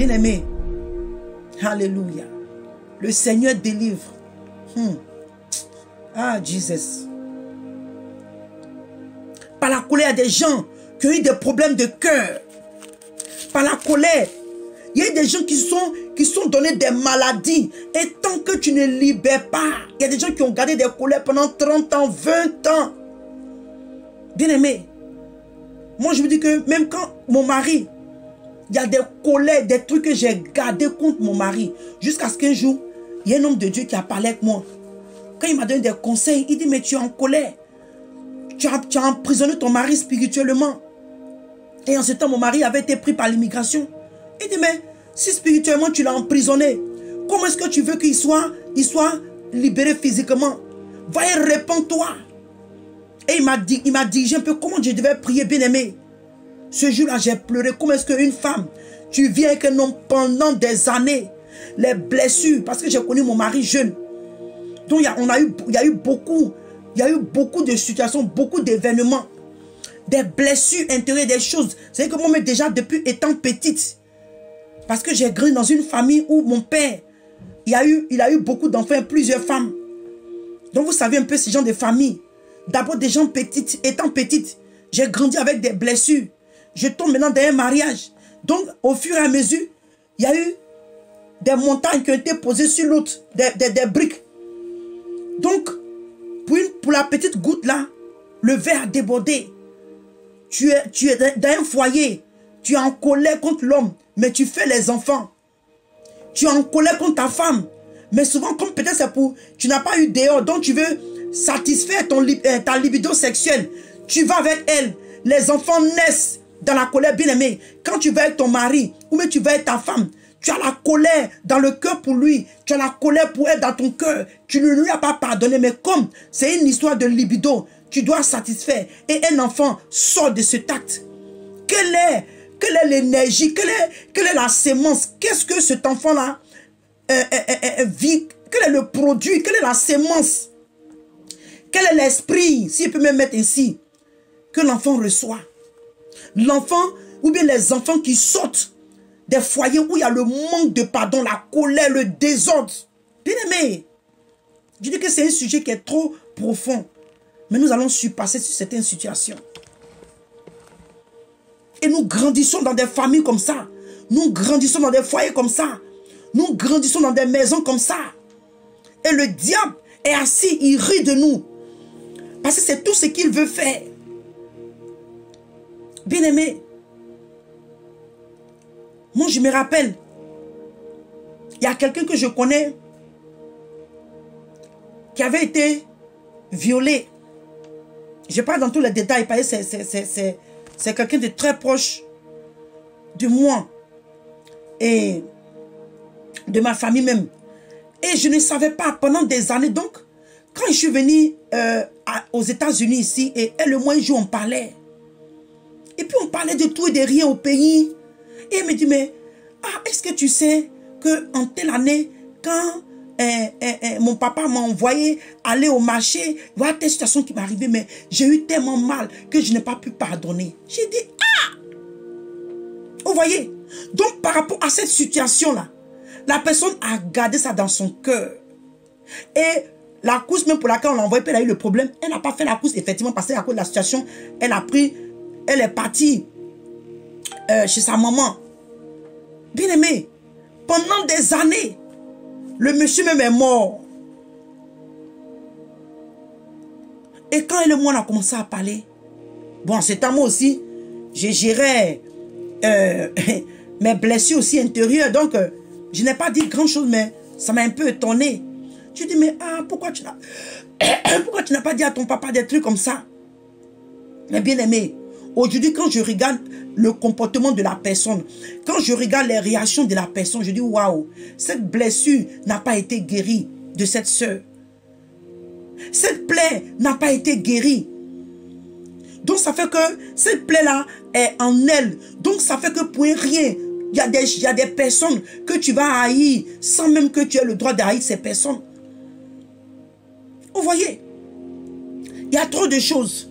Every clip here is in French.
Bien-aimé, alléluia. Le Seigneur délivre. Ah, Jesus. Par la colère, il y a des gens qui ont eu des problèmes de cœur. Par la colère, il y a des gens qui sont donnés des maladies. Et tant que tu ne libères pas, il y a des gens qui ont gardé des colères pendant 30 ans, 20 ans. Bien-aimé, moi je vous dis que même quand mon mari, il y a des colères, des trucs que j'ai gardés contre mon mari. Jusqu'à ce qu'un jour, il y a un homme de Dieu qui a parlé avec moi. Quand il m'a donné des conseils, il dit, mais tu es en colère. Tu as emprisonné ton mari spirituellement. Et en ce temps, mon mari avait été pris par l'immigration. Il dit, mais si spirituellement tu l'as emprisonné, comment est-ce que tu veux qu'il soit libéré physiquement? Va et répands-toi. Et il m'a dirigé un peu comment je devais prier, bien-aimé. Ce jour-là, j'ai pleuré. Comment est-ce qu'une femme, tu viens avec un homme pendant des années, les blessures, parce que j'ai connu mon mari jeune. Donc, il y a eu beaucoup de situations, beaucoup d'événements, des blessures intérieures, des choses. C'est que moi, déjà, depuis étant petite, parce que j'ai grandi dans une famille où mon père, il a eu beaucoup d'enfants, plusieurs femmes. Donc, vous savez un peu ce genre de famille. D'abord, des gens petites, étant petite, j'ai grandi avec des blessures. Je tombe maintenant dans un mariage. Donc, au fur et à mesure, il y a eu des montagnes qui ont été posées sur l'autre, des briques. Donc, pour la petite goutte là, le verre a débordé. Tu es dans un foyer. Tu es en colère contre l'homme, mais tu fais les enfants. Tu es en colère contre ta femme. Mais souvent, comme peut-être c'est pour... Tu n'as pas eu dehors, donc tu veux satisfaire ta libido sexuelle. Tu vas avec elle. Les enfants naissent dans la colère, bien-aimée. Quand tu vas avec ton mari, ou même tu vas avec ta femme, tu as la colère dans le cœur pour lui. Tu as la colère pour elle dans ton cœur. Tu ne lui as pas pardonné. Mais comme c'est une histoire de libido, tu dois satisfaire. Et un enfant sort de cet acte. Quelle est l'énergie? Quelle est la sémence? Qu'est-ce que cet enfant-là vit? Quel est le produit? Quelle est la sémence? Quel est l'esprit, si je peux me mettre ainsi, que l'enfant reçoit? L'enfant, ou bien les enfants qui sortent des foyers où il y a le manque de pardon, la colère, le désordre. Bien aimé, je dis que c'est un sujet qui est trop profond. Mais nous allons surpasser sur certaines situations. Et nous grandissons dans des familles comme ça. Nous grandissons dans des foyers comme ça. Nous grandissons dans des maisons comme ça. Et le diable est assis, il rit de nous. Parce que c'est tout ce qu'il veut faire. Bien aimé, moi je me rappelle, il y a quelqu'un que je connais qui avait été violé. Je parle dans tous les détails parce que c'est quelqu'un de très proche de moi et de ma famille même. Et je ne savais pas pendant des années. Donc, quand je suis venu aux États-Unis ici, et elle et moi, un jour, on parlait. Et puis, on parlait de tout et de rien au pays. Et elle me dit, mais est-ce que tu sais qu'en telle année, quand mon papa m'a envoyé aller au marché, voilà telle situation qui m'est arrivée, mais j'ai eu tellement mal que je n'ai pas pu pardonner. J'ai dit, vous voyez? Donc, par rapport à cette situation-là, la personne a gardé ça dans son cœur. Et la course, même pour laquelle on l'a envoyé, elle a eu le problème. Elle n'a pas fait la course, effectivement, parce qu'à cause de la situation, elle est partie chez sa maman. Bien aimé, pendant des années, le monsieur même est mort. Et quand elle et moi, on a commencé à parler, bon, c'est à moi aussi, j'ai géré mes blessures aussi intérieures, donc je n'ai pas dit grand chose, mais ça m'a un peu étonné. Je dis, mais pourquoi tu n'as pas dit à ton papa des trucs comme ça? Mais bien aimé, aujourd'hui, quand je regarde le comportement de la personne, quand je regarde les réactions de la personne, je dis, waouh, cette blessure n'a pas été guérie de cette sœur. Cette plaie n'a pas été guérie. Donc, ça fait que cette plaie-là est en elle. Donc, ça fait que pour rien, il y a des personnes que tu vas haïr sans même que tu aies le droit d'haïr ces personnes. Vous voyez, il y a trop de choses.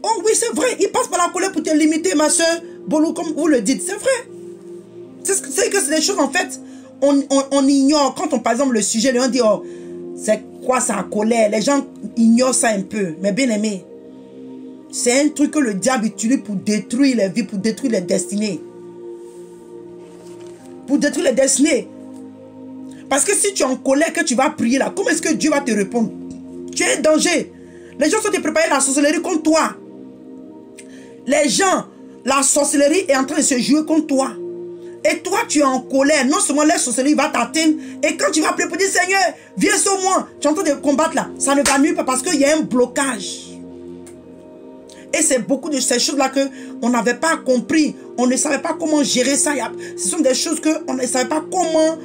Oh oui, c'est C'est vrai, il passe par la colère pour te limiter, ma soeur Bolou, comme vous le dites. C'est vrai. C'est que c'est des choses, en fait, on ignore. Quand on, par exemple, le sujet, les gens disent, oh, c'est quoi ça, la colère? Les gens ignorent ça un peu. Mais bien aimé, c'est un truc que le diable utilise pour détruire les vies, pour détruire les destinées. Pour détruire les destinées. Parce que si tu es en colère, que tu vas prier là, comment est-ce que Dieu va te répondre? Tu es en danger. Les gens sont préparés à la sorcellerie contre toi. Les gens, la sorcellerie est en train de se jouer contre toi. Et toi, tu es en colère. Non seulement la sorcellerie va t'atteindre. Et quand tu vas prier pour dire, Seigneur, viens sur moi. Tu es en train de combattre là. Ça ne va mieux pas parce qu'il y a un blocage. Et c'est beaucoup de ces choses-là qu'on n'avait pas compris. On ne savait pas comment gérer ça. Ce sont des choses qu'on ne savait pas comment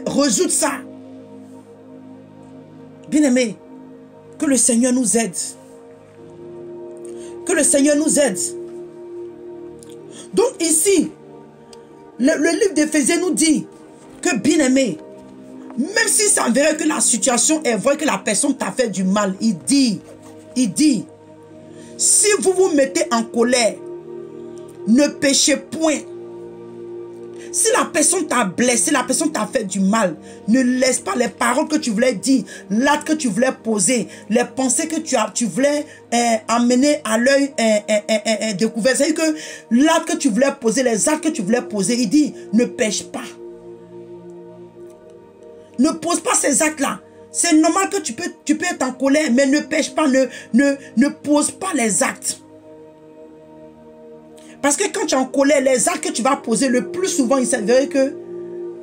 résoudre ça. Bien-aimés, que le Seigneur nous aide. Que le Seigneur nous aide. Donc ici, le livre d'Éphésiens nous dit que, bien-aimé, même si ça verrait que la situation est vraie, que la personne t'a fait du mal, il dit, si vous vous mettez en colère, ne péchez point. Si la personne t'a blessé, la personne t'a fait du mal, ne laisse pas les paroles que tu voulais dire, l'acte que tu voulais poser, les pensées que tu voulais amener à l'œil découvert. C'est-à-dire que l'acte que tu voulais poser, les actes que tu voulais poser, il dit, ne pêche pas. Ne pose pas ces actes-là. C'est normal que tu peux être en colère, mais ne pêche pas, ne pose pas les actes. Parce que quand tu es en colère, les actes que tu vas poser, le plus souvent, il s'avérait que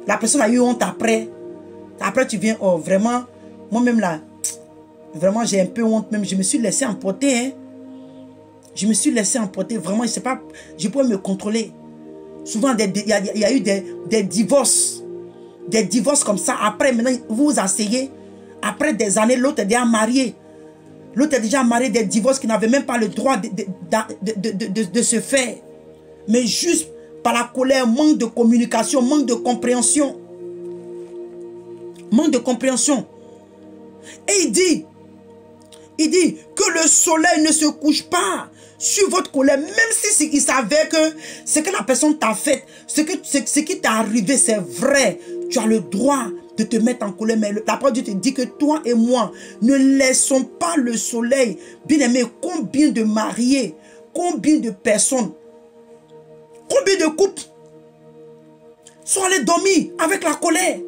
la personne a eu honte après. Après, tu viens, oh, vraiment, moi-même là, vraiment, j'ai un peu honte même. Je me suis laissé emporter, hein. Je me suis laissé emporter, vraiment, je ne sais pas, je peux me contrôler. Souvent, il y a eu des divorces. Des divorces comme ça. Après, maintenant, vous vous asseyez. Après des années, l'autre est déjà marié. L'autre est déjà marié, des divorces qui n'avaient même pas le droit de se faire. Mais juste par la colère, manque de communication, manque de compréhension. Manque de compréhension. Et il dit que le soleil ne se couche pas sur votre colère, même si il savait que ce que la personne t'a fait, ce qui t'est arrivé, c'est vrai. Tu as le droit de te mettre en colère, mais la parole de Dieu te dit que toi et moi ne laissons pas le soleil. Bien aimé, combien de mariés, combien de personnes, combien de couples sont allés dormir avec la colère?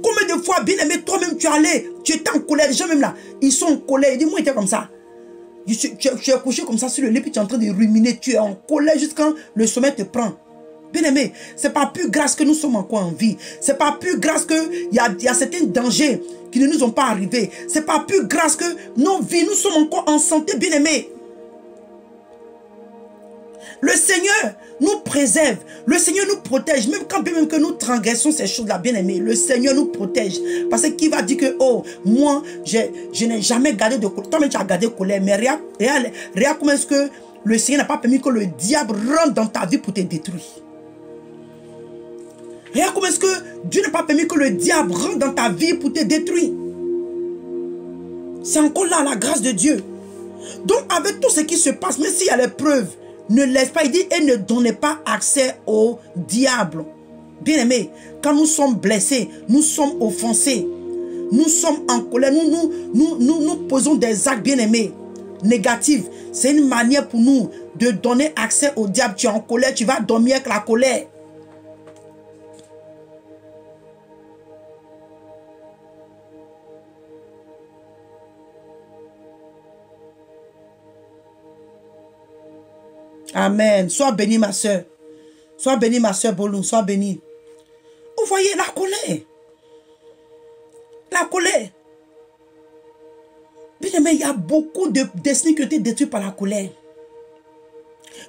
Combien de fois, bien aimé, toi-même tu étais en colère, les gens même là, ils sont en colère. Dis-moi, ils étaient comme ça. Tu es couché comme ça sur le lit, puis tu es en train de ruminer, tu es en colère jusqu'à quand le sommeil te prend. Bien aimé, c'est pas plus grâce que nous sommes encore en vie. C'est pas plus grâce qu'il y a certains dangers qui ne nous ont pas arrivés. C'est pas plus grâce que nos vies, nous sommes encore en santé, bien aimé. Le Seigneur nous préserve, le Seigneur nous protège, même quand même que nous transgressons ces choses-là, bien aimé, le Seigneur nous protège. Parce qu'il va dire que, oh, moi, je n'ai jamais gardé de colère. Toi-même, tu as gardé de colère, mais regarde comment est-ce que le Seigneur n'a pas permis que le diable rentre dans ta vie pour te détruire. Regarde comment est-ce que Dieu n'a pas permis que le diable rentre dans ta vie pour te détruire. C'est encore là la grâce de Dieu. Donc avec tout ce qui se passe, même s'il y a les preuves, ne laisse pas, il dit, et ne donnez pas accès au diable. Bien aimé, quand nous sommes blessés, nous sommes offensés, nous sommes en colère, nous posons des actes, bien aimés, négatifs. C'est une manière pour nous de donner accès au diable. Tu es en colère, tu vas dormir avec la colère. Amen. Sois béni, ma soeur. Sois béni, ma soeur Bolou. Sois béni. Vous voyez la colère. La colère. Bien aimé, il y a beaucoup de destinées qui ont été détruites par la colère.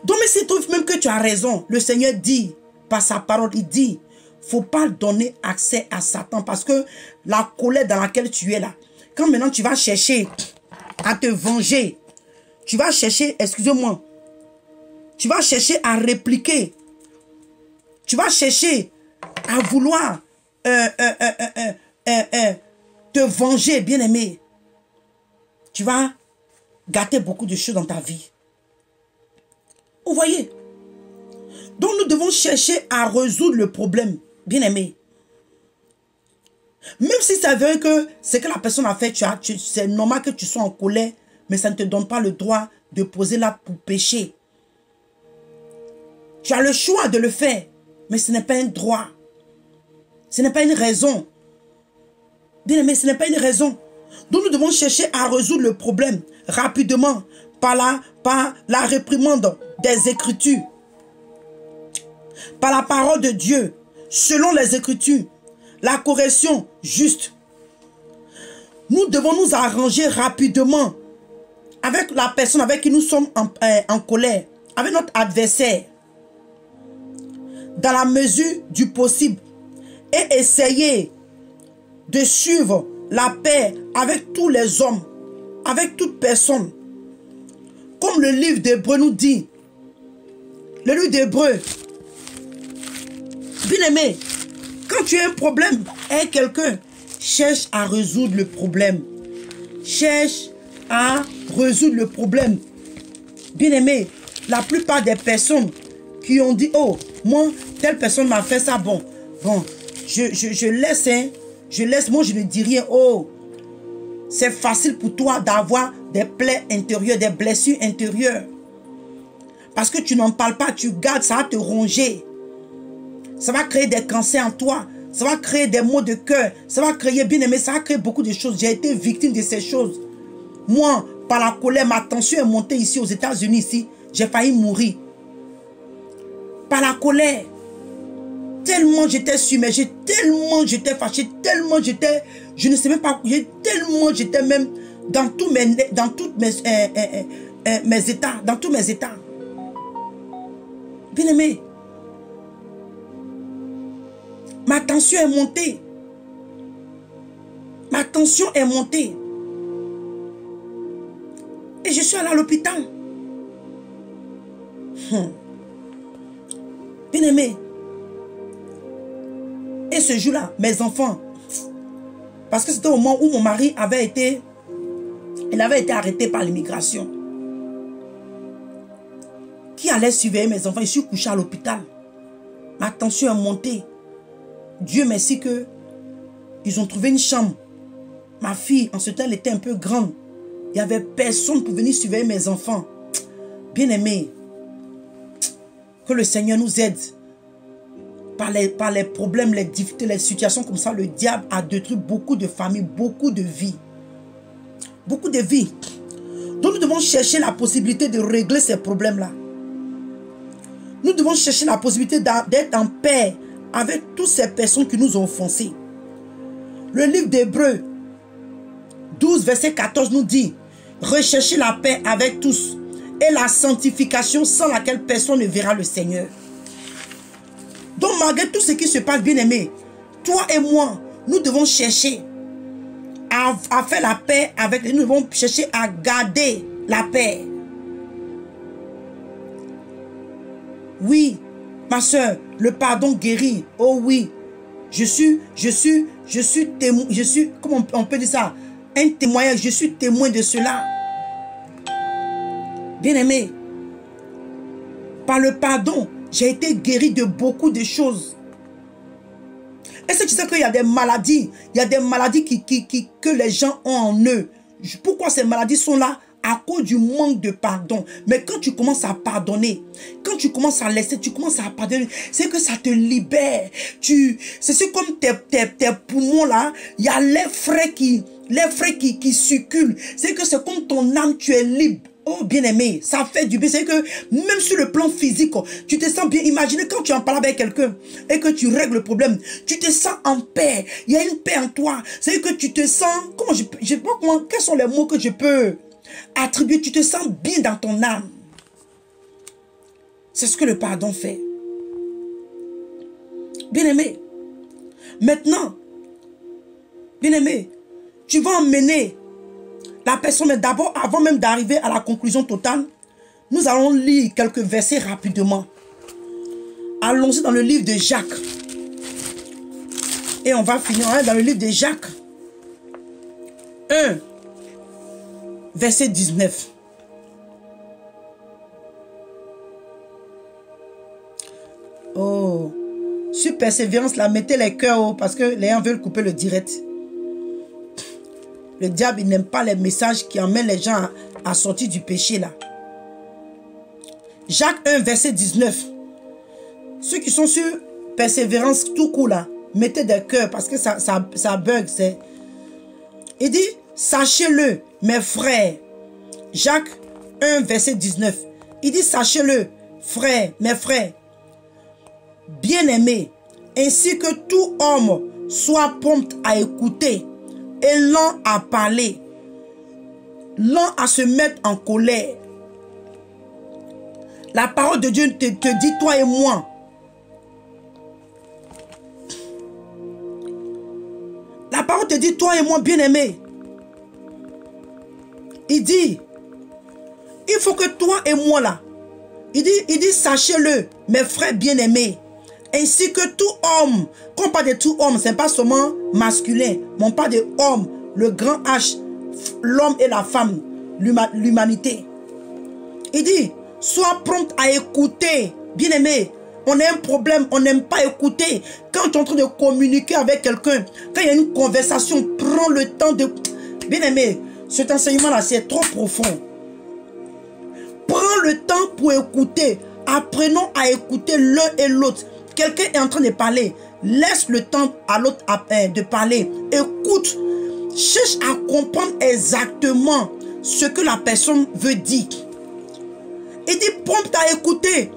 Donc, mais si tu trouves même que tu as raison, le Seigneur dit, par sa parole, il dit, il ne faut pas donner accès à Satan parce que la colère dans laquelle tu es là, quand maintenant tu vas chercher à te venger, tu vas chercher, excusez-moi, tu vas chercher à répliquer. Tu vas chercher à vouloir te venger, bien-aimé. Tu vas gâter beaucoup de choses dans ta vie. Vous voyez? Donc nous devons chercher à résoudre le problème, bien-aimé. Même si ça veut que ce que la personne a fait, c'est normal que tu sois en colère, mais ça ne te donne pas le droit de poser là pour pécher. Tu as le choix de le faire, mais ce n'est pas un droit. Ce n'est pas une raison. Bien-aimé, ce n'est pas une raison. Donc nous devons chercher à résoudre le problème rapidement par la réprimande des Écritures. Par la parole de Dieu, selon les Écritures, la correction juste. Nous devons nous arranger rapidement avec la personne avec qui nous sommes en colère, avec notre adversaire, dans la mesure du possible, et essayer de suivre la paix avec tous les hommes, avec toute personne. Comme le livre d'Hébreux nous dit, le livre d'Hébreux, bien aimé, quand tu as un problème avec quelqu'un, cherche à résoudre le problème. Cherche à résoudre le problème. Bien aimé, la plupart des personnes qui ont dit, oh, moi, telle personne m'a fait ça, bon, je laisse, hein, moi je ne dis rien, oh, c'est facile pour toi d'avoir des plaies intérieures, des blessures intérieures. Parce que tu n'en parles pas, tu gardes, ça va te ronger. Ça va créer des cancers en toi. Ça va créer des maux de cœur. Ça va créer, bien aimé, ça va créer beaucoup de choses. J'ai été victime de ces choses. Moi, par la colère, ma tension est montée ici aux États-Unis, ici. J'ai failli mourir. Par la colère. Tellement j'étais submergé, tellement j'étais fâché, tellement j'étais, je ne sais même pas, tellement j'étais même dans tous mes états, dans tous mes états. Bien aimé, ma tension est montée. Ma tension est montée. Et je suis allé à l'hôpital. Bien aimé. Et ce jour-là, mes enfants, parce que c'était au moment où mon mari avait été arrêté par l'immigration. Qui allait surveiller mes enfants? Je suis couché à l'hôpital. Ma tension est montée. Dieu merci que ils ont trouvé une chambre. Ma fille, en ce temps, elle était un peu grande. Il n'y avait personne pour venir surveiller mes enfants. Bien aimé, que le Seigneur nous aide. Par les problèmes, les difficultés, les situations comme ça, le diable a détruit beaucoup de familles, beaucoup de vies. Beaucoup de vies. Donc nous devons chercher la possibilité de régler ces problèmes-là. Nous devons chercher la possibilité d'être en paix avec toutes ces personnes qui nous ont offensés. Le livre d'Hébreux 12, verset 14 nous dit: recherchez la paix avec tous et la sanctification sans laquelle personne ne verra le Seigneur. Donc malgré tout ce qui se passe, bien aimé, toi et moi, nous devons chercher à faire la paix avec nous. Nous devons chercher à garder la paix. Oui, ma soeur, le pardon guérit. Oh oui, je suis témoin, comment on peut dire ça? Un témoignage, je suis témoin de cela. Bien aimé, par le pardon, j'ai été guéri de beaucoup de choses. Est-ce que tu sais qu'il y a des maladies? Il y a des maladies que les gens ont en eux. Pourquoi ces maladies sont là? À cause du manque de pardon. Mais quand tu commences à pardonner, quand tu commences à laisser, tu commences à pardonner, c'est que ça te libère. C'est comme tes poumons là, il y a les frais qui circulent. C'est que c'est comme ton âme, tu es libre. Oh bien-aimé, ça fait du bien. C'est que même sur le plan physique, tu te sens bien. Imaginez quand tu en parles avec quelqu'un et que tu règles le problème, tu te sens en paix. Il y a une paix en toi. C'est que tu te sens, comment je sais pas comment, quels sont les mots que je peux attribuer. Tu te sens bien dans ton âme. C'est ce que le pardon fait. Bien-aimé, maintenant, bien-aimé, tu vas emmener la personne, mais d'abord, avant même d'arriver à la conclusion totale, nous allons lire quelques versets rapidement. Allons-y dans le livre de Jacques. Et on va finir dans le livre de Jacques 1, verset 19. Oh. Sur persévérance, là, mettez les cœurs haut parce que les gens veulent couper le direct. Le diable, il n'aime pas les messages qui emmènent les gens à sortir du péché, là. Jacques 1, verset 19. Ceux qui sont sur persévérance tout court, là, mettez des cœurs parce que ça bug. Il dit, sachez-le, mes frères. Jacques 1, verset 19. Il dit, sachez-le, frères, mes frères, bien-aimés, ainsi que tout homme soit prompt à écouter et lent à parler, lent à se mettre en colère. La parole de Dieu te dit, toi et moi, la parole te dit, toi et moi, bien-aimés. Il dit, il faut que toi et moi là, il dit, sachez-le, mes frères bien-aimés, ainsi que tout homme, quand on parle de tout homme, ce n'est pas seulement masculin, mais on parle de homme, le grand H, l'homme et la femme, l'humanité. Il dit, sois prompt à écouter, bien-aimé. On a un problème, on n'aime pas écouter. Quand tu es en train de communiquer avec quelqu'un, quand il y a une conversation, prends le temps de... Bien-aimé, cet enseignement-là, c'est trop profond. Prends le temps pour écouter. Apprenons à écouter l'un et l'autre. Quelqu'un est en train de parler. Laisse le temps à l'autre de parler. Écoute. Cherche à comprendre exactement ce que la personne veut dire. Il dit prompt à écouter.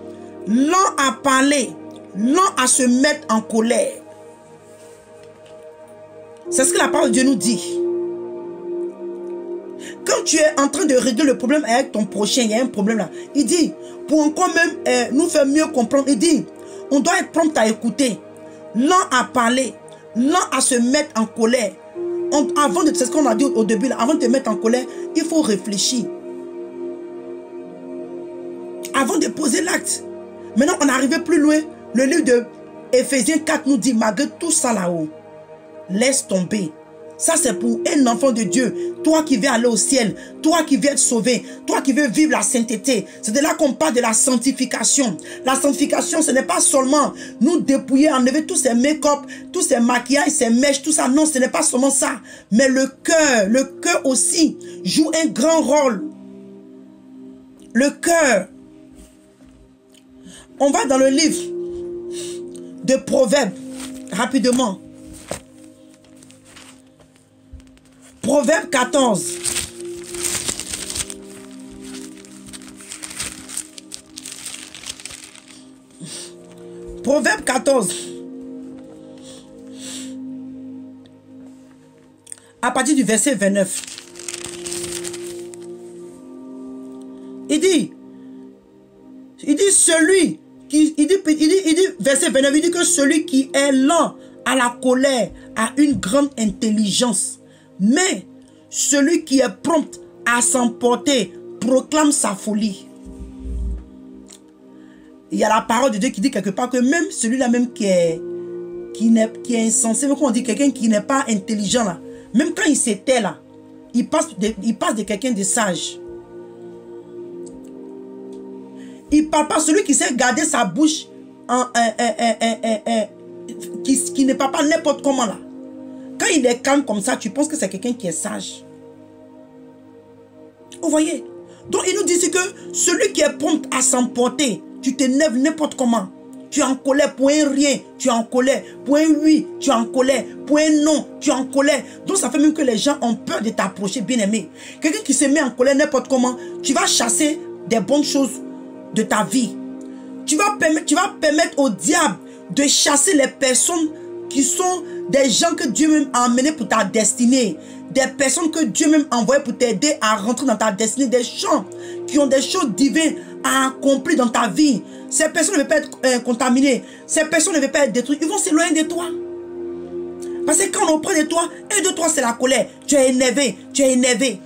Lent à parler, lent à se mettre en colère. C'est ce que la parole de Dieu nous dit. Quand tu es en train de régler le problème avec ton prochain, il y a un problème là. Il dit, pour encore même nous faire mieux comprendre, il dit, on doit être prompt à écouter, lent à parler, lent à se mettre en colère. C'est ce qu'on a dit au début là, avant de te mettre en colère, il faut réfléchir. Avant de poser l'acte. Maintenant, on est arrivé plus loin. Le livre de Éphésiens 4 nous dit, malgré tout ça là-haut, laisse tomber. Ça, c'est pour un enfant de Dieu. Toi qui veux aller au ciel, toi qui veux être sauvé, toi qui veux vivre la sainteté. C'est de là qu'on parle de la sanctification. La sanctification, ce n'est pas seulement nous dépouiller, enlever tous ces make-up, tous ces maquillages, ces mèches, tout ça. Non, ce n'est pas seulement ça. Mais le cœur aussi joue un grand rôle. Le cœur. On va dans le livre de Proverbes, rapidement. Proverbe 14. Proverbe 14. À partir du verset 29. Il dit, celui qui, il dit, verset 29, il dit que celui qui est lent à la colère a une grande intelligence. Mais celui qui est prompt à s'emporter proclame sa folie. Il y a la parole de Dieu qui dit quelque part que même celui-là même qui est insensé, même quand on dit quelqu'un qui n'est pas intelligent là, même quand il s'était là, il passe de quelqu'un de sage. Il ne parle pas celui qui sait garder sa bouche qui ne parle pas n'importe comment là. Quand il est calme comme ça, tu penses que c'est quelqu'un qui est sage. Vous voyez? Donc il nous dit que celui qui est prompt à s'emporter, tu t'énerves n'importe comment. Tu es en colère pour un rien, tu es en colère. Pour un oui, tu es en colère. Pour un non, tu es en colère. Donc ça fait même que les gens ont peur de t'approcher, bien aimé. Quelqu'un qui se met en colère n'importe comment, tu vas chasser des bonnes choses de ta vie. Tu vas permettre au diable de chasser les personnes qui sont des gens que Dieu même a emmenés pour ta destinée. Des personnes que Dieu même a envoyées pour t'aider à rentrer dans ta destinée. Des gens qui ont des choses divines à accomplir dans ta vie. Ces personnes ne veulent pas être contaminées. Ces personnes ne veulent pas être détruites. Ils vont s'éloigner de toi. Parce que quand on est auprès de toi, et de toi c'est la colère. Tu es énervé, tu es énervé.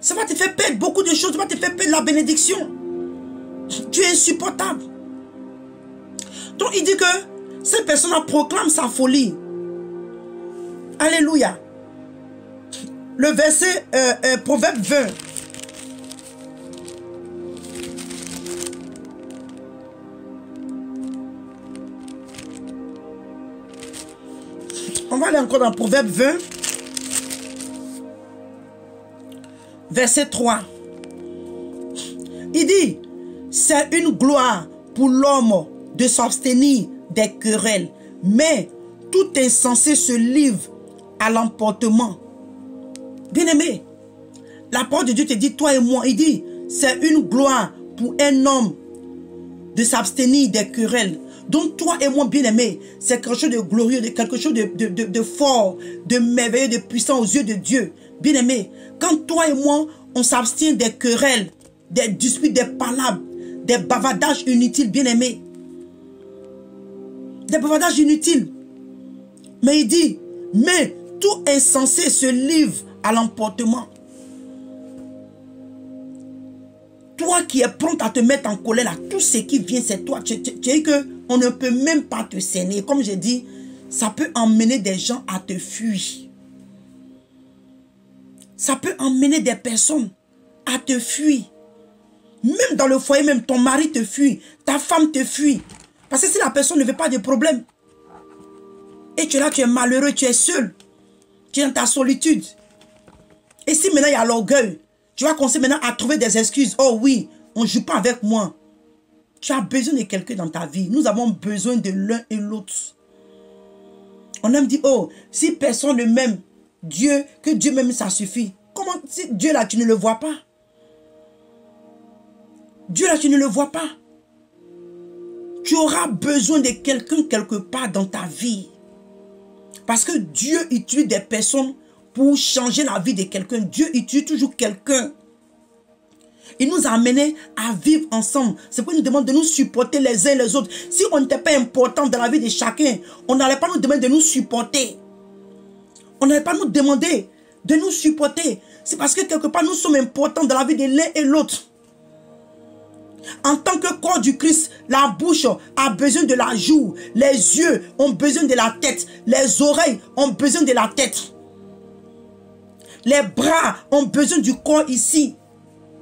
Ça va te faire perdre beaucoup de choses. Ça va te faire perdre la bénédiction. Tu es insupportable. Donc il dit que cette personne-là proclame sa folie. Alléluia. Le verset Proverbe 20. On va aller encore dans Proverbe 20. Verset 3. Il dit, c'est une gloire pour l'homme de s'abstenir des querelles, mais tout insensé se livre à l'emportement. Bien-aimé, la parole de Dieu te dit, toi et moi, il dit, c'est une gloire pour un homme de s'abstenir des querelles. Donc toi et moi, bien-aimé, c'est quelque chose de glorieux, de quelque chose de fort, de merveilleux, de puissant aux yeux de Dieu. Bien-aimé, quand toi et moi, on s'abstient des querelles, des disputes, des palabres, des bavardages inutiles, bien-aimé. Des bavardages inutiles. Mais il dit, mais tout insensé se livre à l'emportement. Toi qui es prompt à te mettre en colère, là, tout ce qui vient, c'est toi. Tu dis qu'on ne peut même pas te saigner. Comme j'ai dit, ça peut emmener des gens à te fuir. Ça peut emmener des personnes à te fuir. Même dans le foyer, même ton mari te fuit, ta femme te fuit. Parce que si la personne ne veut pas de problème, et tu es là, tu es malheureux, tu es seul, tu es dans ta solitude. Et si maintenant il y a l'orgueil, tu vas commencer maintenant à trouver des excuses. Oh oui, on ne joue pas avec moi. Tu as besoin de quelqu'un dans ta vie. Nous avons besoin de l'un et l'autre. On aime dire, oh, si personne ne m'aime, Dieu, que Dieu m'aime, ça suffit. Comment, si Dieu là, tu ne le vois pas? Dieu là, tu ne le vois pas. Tu auras besoin de quelqu'un quelque part dans ta vie. Parce que Dieu utilise des personnes pour changer la vie de quelqu'un. Dieu utilise toujours quelqu'un. Il nous a amenés à vivre ensemble. C'est pourquoi il nous demande de nous supporter les uns les autres. Si on n'était pas important dans la vie de chacun, on n'allait pas nous demander de nous supporter. On n'allait pas nous demander de nous supporter. C'est parce que quelque part nous sommes importants dans la vie de l'un et l'autre. En tant que corps du Christ, la bouche a besoin de la joue. Les yeux ont besoin de la tête. Les oreilles ont besoin de la tête. Les bras ont besoin du corps ici.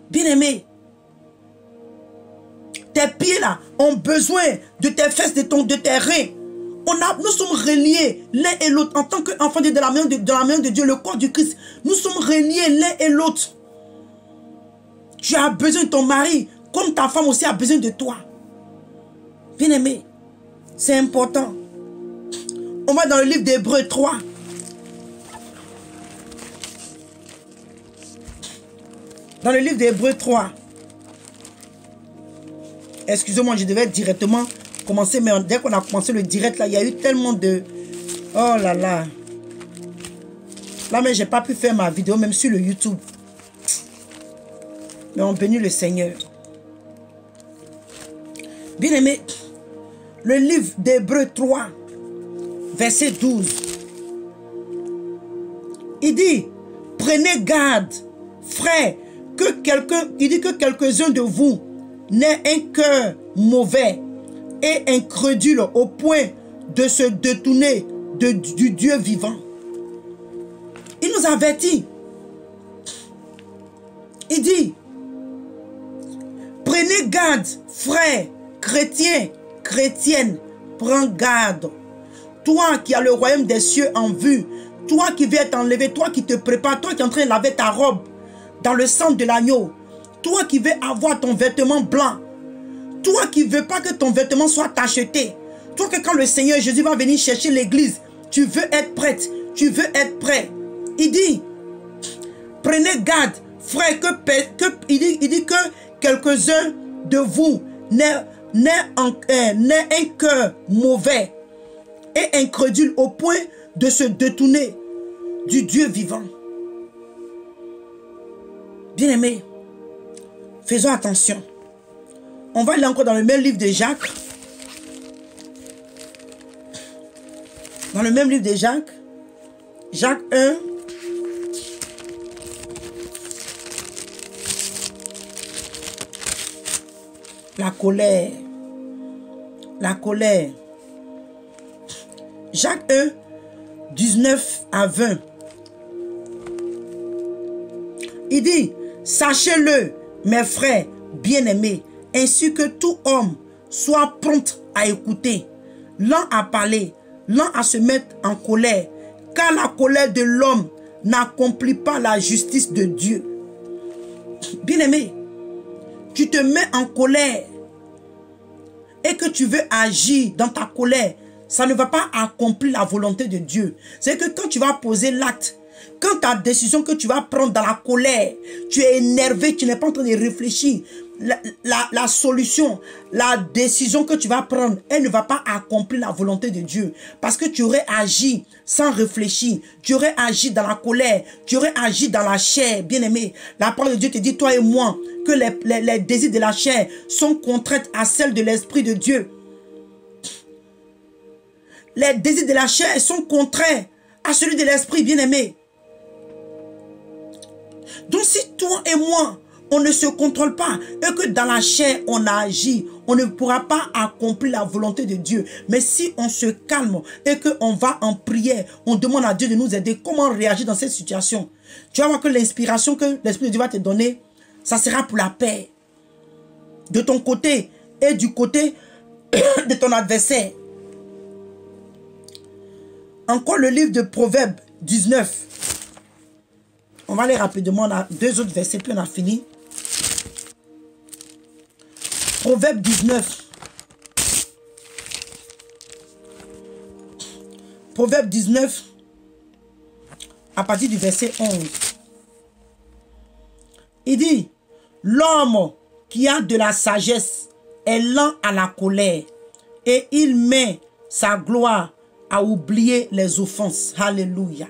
Bien-aimé. Tes pieds là ont besoin de tes fesses, de tes reins. Nous sommes reliés l'un et l'autre. En tant qu'enfants de la main de Dieu, le corps du Christ, nous sommes reliés l'un et l'autre. Tu as besoin de ton mari, comme ta femme aussi a besoin de toi. Bien-aimé, c'est important. On va dans le livre d'Hébreux 3. Dans le livre d'Hébreux 3. Excusez-moi, je devais directement commencer, mais dès qu'on a commencé le direct, là, il y a eu tellement de... Oh là là. Là, mais je n'ai pas pu faire ma vidéo, même sur le YouTube. Mais on bénit le Seigneur. Bien-aimé, le livre d'Hébreux 3, verset 12. Il dit, prenez garde, frères, il dit que quelques-uns de vous n'aient un cœur mauvais et incrédule au point de se détourner du Dieu vivant. Il nous avertit. Il dit, prenez garde, frères, chrétiens, chrétiennes, prends garde. Toi qui as le royaume des cieux en vue, toi qui veux être enlevé, toi qui te prépares, toi qui es en train de laver ta robe dans le sang de l'agneau, toi qui veux avoir ton vêtement blanc, toi qui ne veux pas que ton vêtement soit tacheté, toi que quand le Seigneur Jésus va venir chercher l'église, tu veux être prête, tu veux être prêt. Il dit, prenez garde, frère, il dit que quelques-uns de vous n'aient un cœur mauvais et incrédule au point de se détourner du Dieu vivant. Bien-aimés, faisons attention. On va aller encore dans le même livre de Jacques. Dans le même livre de Jacques. Jacques 1. La colère. La colère. Jacques 1, 19 à 20. Il dit, sachez-le, mes frères bien-aimés, ainsi que tout homme soit prompt à écouter, lent à parler, lent à se mettre en colère, car la colère de l'homme n'accomplit pas la justice de Dieu. Bien-aimé, tu te mets en colère et que tu veux agir dans ta colère, ça ne va pas accomplir la volonté de Dieu. C'est que quand tu vas poser l'acte, quand ta décision que tu vas prendre dans la colère, tu es énervé, tu n'es pas en train de réfléchir, la solution, la décision que tu vas prendre, elle ne va pas accomplir la volonté de Dieu. Parce que tu aurais agi sans réfléchir, tu aurais agi dans la colère, tu aurais agi dans la chair. Bien-aimé, la parole de Dieu te dit, toi et moi, que les désirs de la chair sont contraires à celles de l'Esprit de Dieu. Les désirs de la chair sont contraires à celui de l'Esprit, bien-aimé. Donc si toi et moi, on ne se contrôle pas et que dans la chair on agit, on ne pourra pas accomplir la volonté de Dieu. Mais si on se calme et qu'on va en prière, on demande à Dieu de nous aider, comment réagir dans cette situation, tu vas voir que l'inspiration que l'Esprit de Dieu va te donner, ça sera pour la paix. De ton côté et du côté de ton adversaire. Encore le livre de Proverbes 19. On va aller rapidement, on a 2 autres versets, puis on a fini. Proverbe 19. Proverbe 19, à partir du verset 11. Il dit, l'homme qui a de la sagesse est lent à la colère et il met sa gloire à oublier les offenses. Alléluia.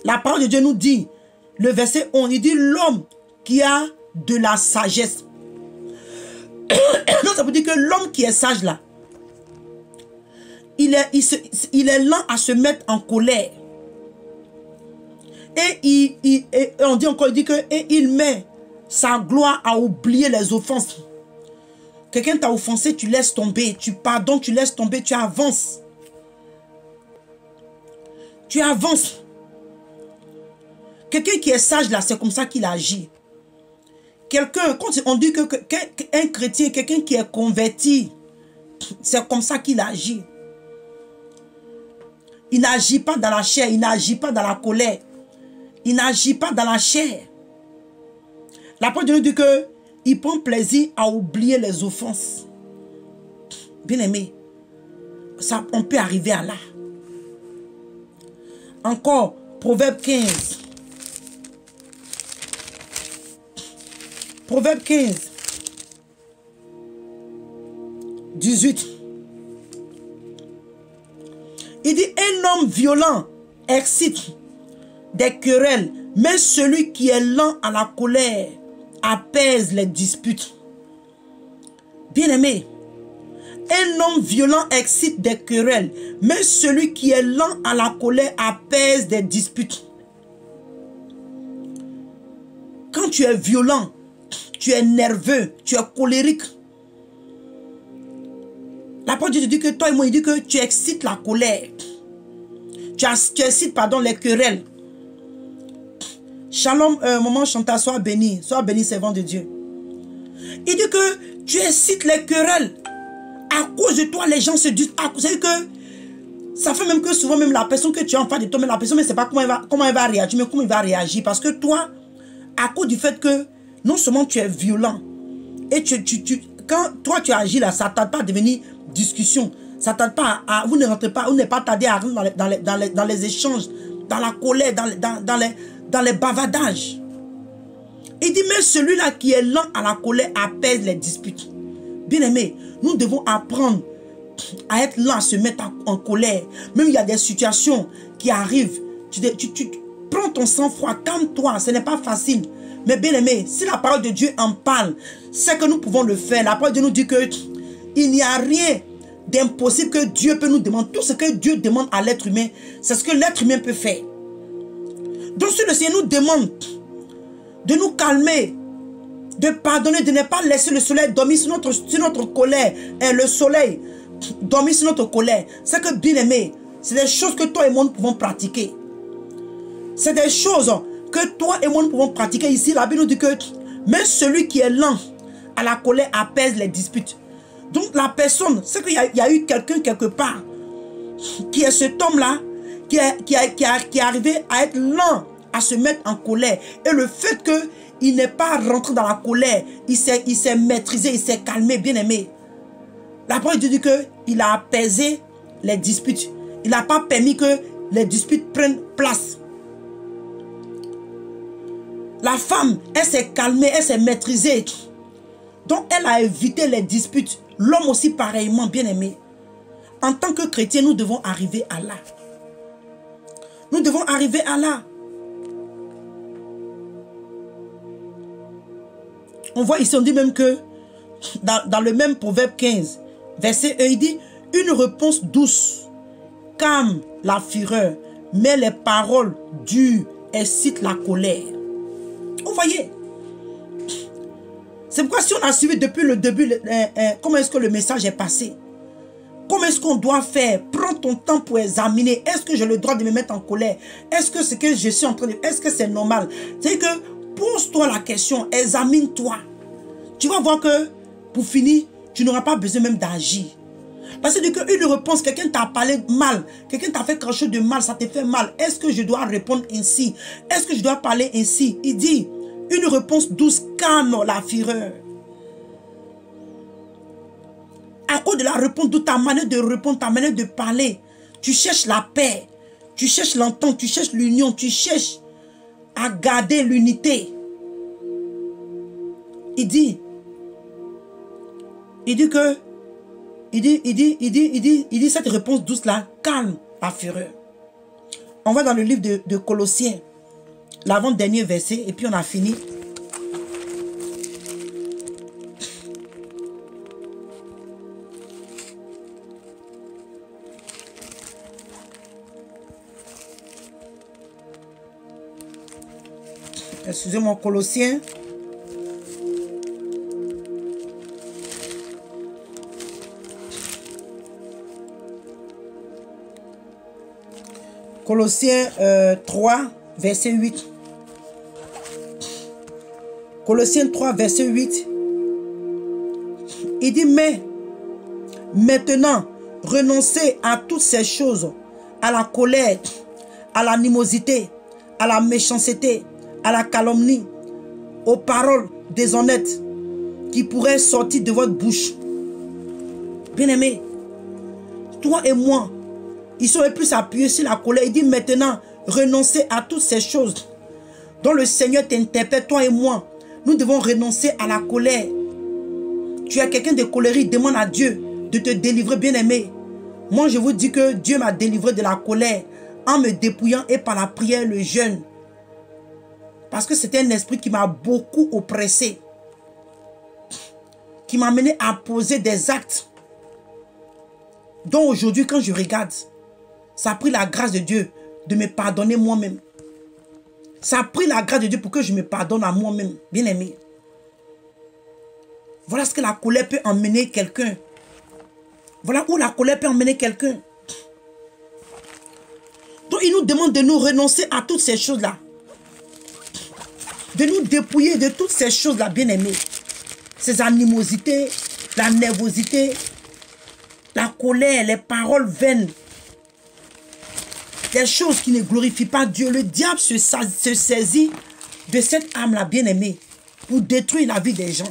La parole de Dieu nous dit, le verset 11, il dit l'homme qui a de la sagesse. Donc ça veut dire que l'homme qui est sage là, il est lent à se mettre en colère. Et on dit encore, il dit que et il met sa gloire à oublier les offenses. Quelqu'un t'a offensé, tu laisses tomber, tu pardonnes, tu laisses tomber, tu avances. Tu avances. Quelqu'un qui est sage là, c'est comme ça qu'il agit. Quelqu'un, quand on dit qu'un chrétien, quelqu'un qui est converti, c'est comme ça qu'il agit. Il n'agit pas dans la chair, il n'agit pas dans la colère. Il n'agit pas dans la chair. La parole de Dieu dit qu'il prend plaisir à oublier les offenses. Bien aimé, ça, on peut arriver à là. Encore, Proverbe 15. Proverbe 15. 18. Il dit, un homme violent excite des querelles, mais celui qui est lent à la colère apaise les disputes. Bien-aimé, un homme violent excite des querelles, mais celui qui est lent à la colère apaise des disputes. Quand tu es violent, tu es nerveux, tu es colérique. La parole de Dieu dit que toi et moi, il dit que tu excites la colère. Tu excites, pardon, les querelles. Shalom, maman Chantal, sois béni, servant de Dieu. Il dit que tu excites les querelles. À cause de toi, les gens se disent, vous savez que ça fait même que souvent, même la personne que tu as en face de toi, mais la personne ne sait pas comment elle va réagir, mais comment il va réagir. Parce que toi, à cause du fait que non seulement tu es violent, et quand toi tu agis là, ça ne tarde pas à devenir discussion. Ça ne tarde pas à, vous ne rentrez pas, vous n'êtes pas tardé à rentrer dans les échanges, dans la colère, dans les bavardages. Il dit, mais celui-là qui est lent à la colère apaise les disputes. Bien aimé, nous devons apprendre à être lent, à se mettre en colère. Même il y a des situations qui arrivent. Tu prends ton sang-froid, calme-toi, ce n'est pas facile. Mais bien aimé, si la parole de Dieu en parle, c'est que nous pouvons le faire. La parole de Dieu nous dit qu'il n'y a rien d'impossible que Dieu peut nous demander. Tout ce que Dieu demande à l'être humain, c'est ce que l'être humain peut faire. Donc si le Seigneur nous demande de nous calmer, de pardonner, de ne pas laisser le soleil dormir sur notre colère, et le soleil dormir sur notre colère, c'est que bien aimé, c'est des choses que toi et moi nous pouvons pratiquer. C'est des choses que toi et moi nous pouvons pratiquer ici. La Bible nous dit que même celui qui est lent à la colère apaise les disputes. Donc la personne, c'est qu'il y a eu quelqu'un quelque part qui est cet homme-là qui est arrivé à être lent à se mettre en colère. Et le fait qu'il n'est pas rentré dans la colère, il s'est maîtrisé, il s'est calmé, bien aimé. La parole de Dieu dit qu'il a apaisé les disputes. Il n'a pas permis que les disputes prennent place. La femme, elle s'est calmée, elle s'est maîtrisée. Donc elle a évité les disputes. L'homme aussi pareillement, bien aimé. En tant que chrétien, nous devons arriver à là. Nous devons arriver à là. On voit ici, on dit même que dans le même proverbe 15, verset 1, il dit, une réponse douce calme la fureur, mais les paroles dures excitent la colère. Vous voyez? C'est pourquoi si on a suivi depuis le début, comment est-ce que le message est passé? Comment est-ce qu'on doit faire? Prends ton temps pour examiner. Est-ce que j'ai le droit de me mettre en colère? Est-ce que ce que je suis en train de... Est-ce que c'est normal? C'est que pose-toi la question, examine-toi. Tu vas voir que, pour finir, tu n'auras pas besoin même d'agir. Parce que une réponse, quelqu'un t'a parlé mal, quelqu'un t'a fait quelque chose de mal, ça te fait mal. Est-ce que je dois répondre ainsi? Est-ce que je dois parler ainsi? Il dit, une réponse douce calme la fureur. À cause de la réponse, de ta manière de répondre, ta manière de parler, tu cherches la paix, tu cherches l'entente, tu cherches l'union, tu cherches à garder l'unité. Il dit cette réponse douce là calme la fureur. On va dans le livre de Colossiens, l'avant-dernier verset, et puis on a fini. Excusez-moi, Colossiens. Colossiens 3, verset 8. Colossiens 3, verset 8. Il dit, mais maintenant, renoncez à toutes ces choses, à la colère, à l'animosité, à la méchanceté, à la calomnie, aux paroles déshonnêtes qui pourraient sortir de votre bouche. Bien-aimé, toi et moi, ils sont plus appuyés sur la colère. Il dit maintenant, renoncez à toutes ces choses dont le Seigneur t'interpelle, toi et moi. Nous devons renoncer à la colère. Tu es quelqu'un de colérique, demande à Dieu de te délivrer, bien-aimé. Moi, je vous dis que Dieu m'a délivré de la colère en me dépouillant et par la prière, le jeûne. Parce que c'était un esprit qui m'a beaucoup oppressé. Qui m'a amené à poser des actes. Donc aujourd'hui, quand je regarde, ça a pris la grâce de Dieu de me pardonner moi-même. Ça a pris la grâce de Dieu pour que je me pardonne à moi-même, bien-aimé. Voilà ce que la colère peut emmener quelqu'un. Voilà où la colère peut emmener quelqu'un. Donc il nous demande de nous renoncer à toutes ces choses-là. De nous dépouiller de toutes ces choses-là, bien-aimés. Ces animosités, la nervosité, la colère, les paroles vaines. Des choses qui ne glorifient pas Dieu. Le diable se saisit de cette âme-là, bien-aimée, pour détruire la vie des gens.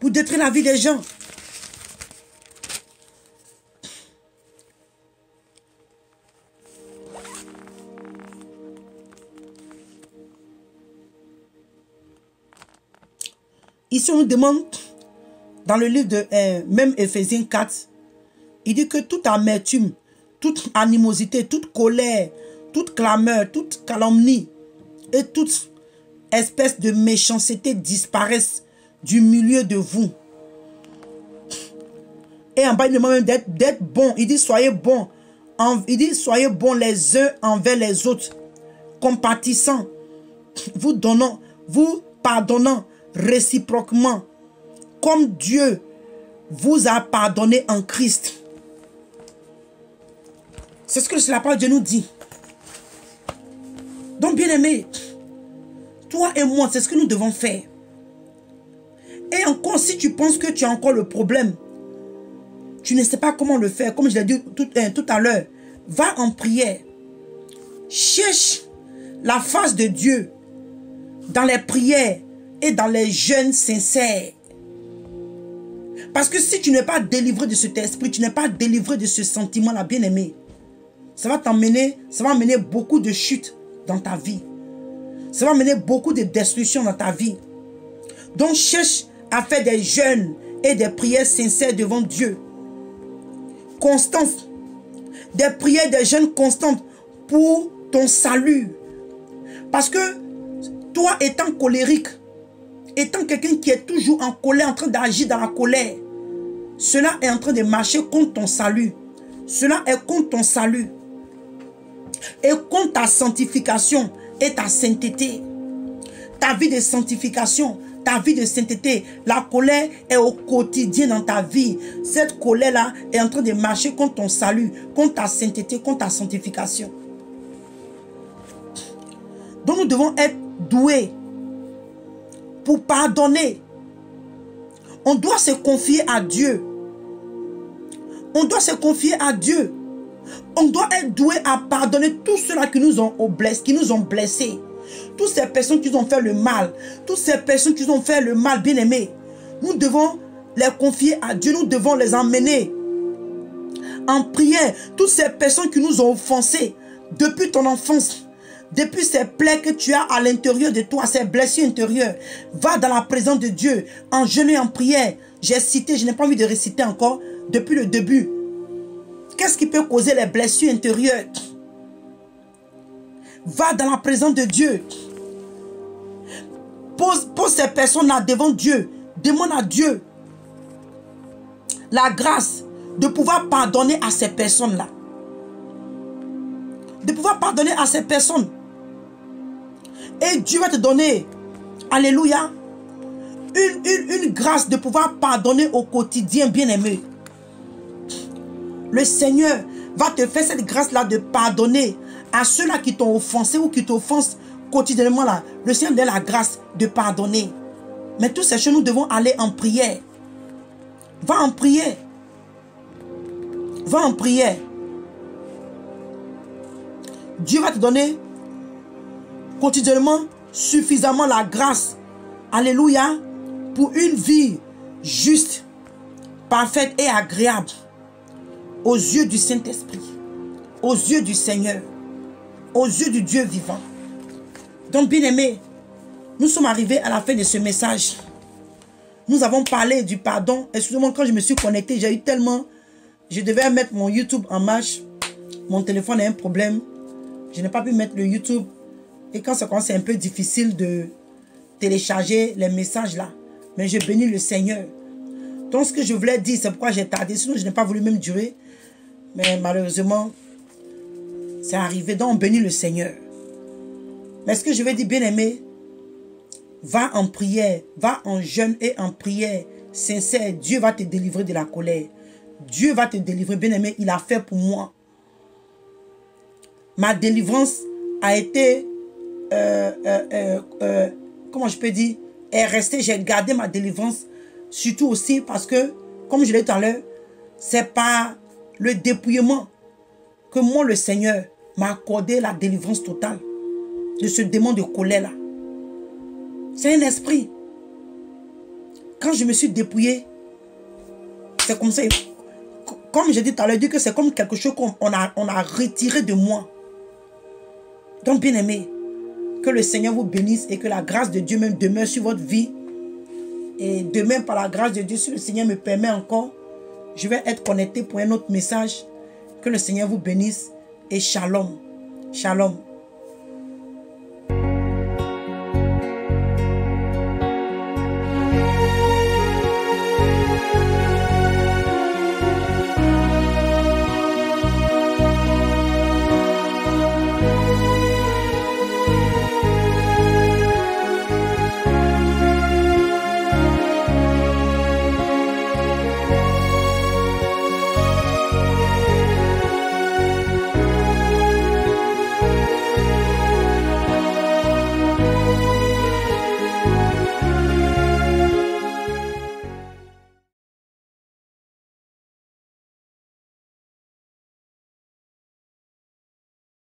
Pour détruire la vie des gens. Ici, on nous demande, dans le livre de même Éphésiens 4, il dit que toute amertume, toute animosité, toute colère, toute clameur, toute calomnie et toute espèce de méchanceté disparaissent du milieu de vous. Et en bas, il demande même d'être bon. Il dit soyez bons. Il dit soyez bons les uns envers les autres, compatissants, vous pardonnant réciproquement, comme Dieu vous a pardonné en Christ. C'est ce que la parole de Dieu nous dit. Donc, bien-aimé, toi et moi, c'est ce que nous devons faire. Et encore, si tu penses que tu as encore le problème, tu ne sais pas comment le faire, comme je l'ai dit tout à l'heure, Va en prière. Cherche la face de Dieu dans les prières et dans les jeûnes sincères. Parce que si tu n'es pas délivré de cet esprit, tu n'es pas délivré de ce sentiment-là, bien-aimé, ça va amener beaucoup de chutes dans ta vie. Ça va amener beaucoup de destruction dans ta vie. Donc cherche à faire des jeûnes et des prières sincères devant Dieu. Constance. Des prières, des jeûnes constantes pour ton salut. Parce que toi étant colérique, étant quelqu'un qui est toujours en colère, en train d'agir dans la colère, cela est en train de marcher contre ton salut. Cela est contre ton salut. Et contre ta sanctification et ta sainteté. Ta vie de sanctification, ta vie de sainteté. La colère est au quotidien dans ta vie. Cette colère-là est en train de marcher contre ton salut, contre ta sainteté, contre ta sanctification. Donc nous devons être doués pour pardonner. On doit se confier à Dieu. On doit se confier à Dieu. On doit être doué à pardonner tous ceux-là qui nous ont blessés. Toutes ces personnes qui nous ont fait le mal. Toutes ces personnes qui nous ont fait le mal, bien-aimés. Nous devons les confier à Dieu. Nous devons les emmener en prière. Toutes ces personnes qui nous ont offensés depuis ton enfance. Depuis ces plaies que tu as à l'intérieur de toi, ces blessures intérieures, va dans la présence de Dieu, en jeûne et en prière. J'ai cité, je n'ai pas envie de réciter encore, depuis le début. Qu'est-ce qui peut causer les blessures intérieures? Va dans la présence de Dieu. Pose ces personnes-là devant Dieu. Demande à Dieu la grâce de pouvoir pardonner à ces personnes-là. De pouvoir pardonner à ces personnes. Et Dieu va te donner, alléluia, une grâce de pouvoir pardonner au quotidien, bien-aimé. Le Seigneur va te faire cette grâce-là de pardonner à ceux-là qui t'ont offensé ou qui t'offensent quotidiennement. Là. Le Seigneur donne la grâce de pardonner. Mais tous ces choses, nous devons aller en prière. Va en prière. Va en prière. Dieu va te donner quotidiennement suffisamment la grâce, alléluia, pour une vie juste, parfaite et agréable aux yeux du Saint-Esprit, aux yeux du Seigneur, aux yeux du Dieu vivant. Donc, bien-aimés, nous sommes arrivés à la fin de ce message. Nous avons parlé du pardon. Excusez-moi, quand je me suis connecté, j'ai eu tellement... Je devais mettre mon YouTube en marche. Mon téléphone a un problème. Je n'ai pas pu mettre le YouTube. Et quand ça commence, c'est un peu difficile de télécharger les messages là. Mais je bénis le Seigneur. Donc ce que je voulais dire, c'est pourquoi j'ai tardé. Sinon, je n'ai pas voulu même durer. Mais malheureusement, c'est arrivé. Donc on bénit le Seigneur. Mais ce que je veux dire, bien-aimé, va en prière. Va en jeûne et en prière sincère. Dieu va te délivrer de la colère. Dieu va te délivrer, bien-aimé. Il a fait pour moi. Ma délivrance a été, comment je peux dire, est restée, j'ai gardé ma délivrance, surtout aussi parce que, comme je l'ai dit tout à l'heure, c'est par le dépouillement que moi, le Seigneur, m'a accordé la délivrance totale de ce démon de colère-là. C'est un esprit. Quand je me suis dépouillé, c'est comme ça, comme j'ai dit tout à l'heure, que c'est comme quelque chose qu'on a retiré de moi. Donc, bien-aimés, que le Seigneur vous bénisse et que la grâce de Dieu même demeure sur votre vie. Et demain, par la grâce de Dieu, si le Seigneur me permet encore, je vais être connecté pour un autre message. Que le Seigneur vous bénisse et shalom. Shalom.